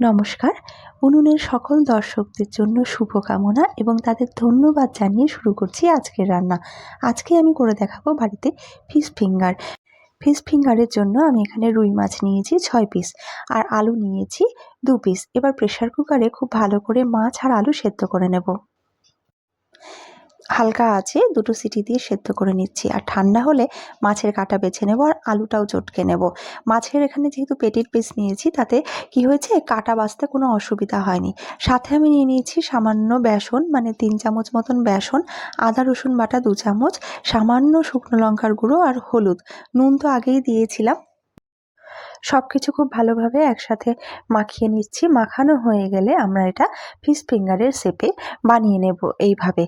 নমস্কার। উনুনের সকল দর্শকদের জন্য শুভকামনা এবং তাদের ধন্যবাদ জানিয়ে শুরু করছি আজকের রান্না। আজকে আমি করে দেখাবো বাড়িতে ফিশ ফিঙ্গার। ফিশ ফিঙ্গারের জন্য আমি এখানে রুই মাছ নিয়েছি 6 পিস আর আলু নিয়েছি 2 পিস। এবার প্রেসার কুকারে খুব ভালো করে মাছ আর আলু সেদ্ধ করে নেব। হালকা আছে 2টো সিটি দিয়ে সেদ্ধ করে নিচ্ছি। আর ঠান্ডা হলে মাছের কাঁটা বেছে নেব আর আলুটাও চটকে নেব। মাছের এখানে যেহেতু পেটির পিস নিয়েছি তাতে কি হয়েছে, কাঁটা বাছতে কোনো অসুবিধা হয়নি। সাথে আমি নিয়ে নিয়েছি সামান্য বেসন, মানে 3 চামচ মতন বেসন, আদা রসুন বাটা 2 চামচ, সামান্য শুকনো লঙ্কার গুঁড়ো আর হলুদ। নুন তো আগেই দিয়েছিলাম। সব কিছু খুব ভালোভাবে একসাথে মাখিয়ে নিচ্ছি। মাখানো হয়ে গেলে আমরা এটা ফিশ ফিঙ্গারের শেপে বানিয়ে নেব। এইভাবে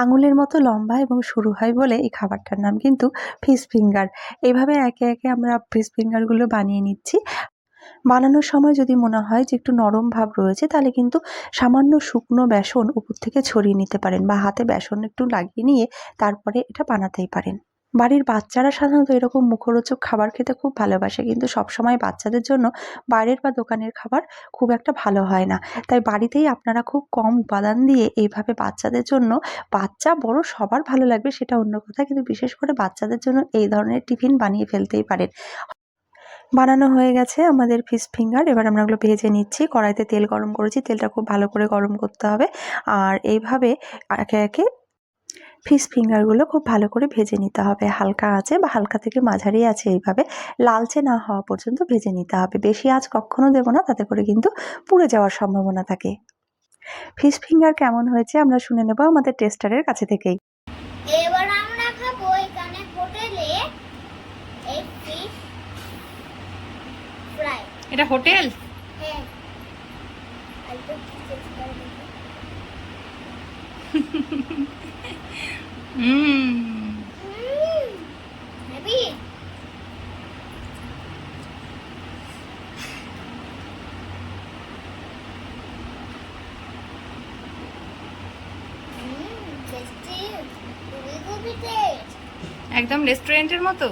আঙুলের মতো লম্বা এবং সরু হয় বলে এই খাবারটার নাম কিন্তু ফিশ ফিঙ্গার। এইভাবে একে একে আমরা ফিশ ফিঙ্গারগুলো বানিয়ে নিচ্ছি। বানানোর সময় যদি মনে হয় যে একটু নরম ভাব রয়েছে তাহলে কিন্তু সামান্য শুকনো বেসন উপর থেকে ছড়িয়ে নিতে পারেন বা হাতে বেসন একটু লাগিয়ে নিয়ে তারপরে এটা বানাতেই পারেন। বাড়ির বাচ্চারা সাধারণত এরকম মুখরোচক খাবার খেতে খুব ভালোবাসে, কিন্তু সবসময় বাচ্চাদের জন্য বাইরের বা দোকানের খাবার খুব একটা ভালো হয় না। তাই বাড়িতেই আপনারা খুব কম উপাদান দিয়ে এইভাবে বাচ্চাদের জন্য, বাচ্চা বড় সবার ভালো লাগবে সেটা অন্য কথা, কিন্তু বিশেষ করে বাচ্চাদের জন্য এই ধরনের টিফিন বানিয়ে ফেলতেই পারেন। বানানো হয়ে গেছে আমাদের ফিশ ফিঙ্গার। এবার আমরা ওগুলো ভেজে নিচ্ছি। কড়াইতে তেল গরম করেছি, তেলটা খুব ভালো করে গরম করতে হবে। আর এইভাবে একে একে ফিশ ফিঙ্গারগুলো খুব ভালো করে ভেজে নিতে হবে। হালকা আঁচে বা হালকা থেকে মাঝারি আঁচে এইভাবে লালচে না হওয়া পর্যন্ত ভেজে নিতে হবে। বেশি আঁচ কখনো দেবো না, তাতে করে কিন্তু পুড়ে যাওয়ার সম্ভাবনা থাকে। ফিশ ফিঙ্গার কেমন হয়েছে আমরা শুনে নেব আমাদের টেস্টারের কাছে থেকেই। এবার আমরা খাবো এখানে হোটেলে এই ফিশ ফ্রাই। এটা হোটেল? হ্যাঁ, একটু টেস্ট করে দেখি। হেভি। টেস্টি, খুবই টেস্ট। একদম রেস্টুরেন্টের মতো।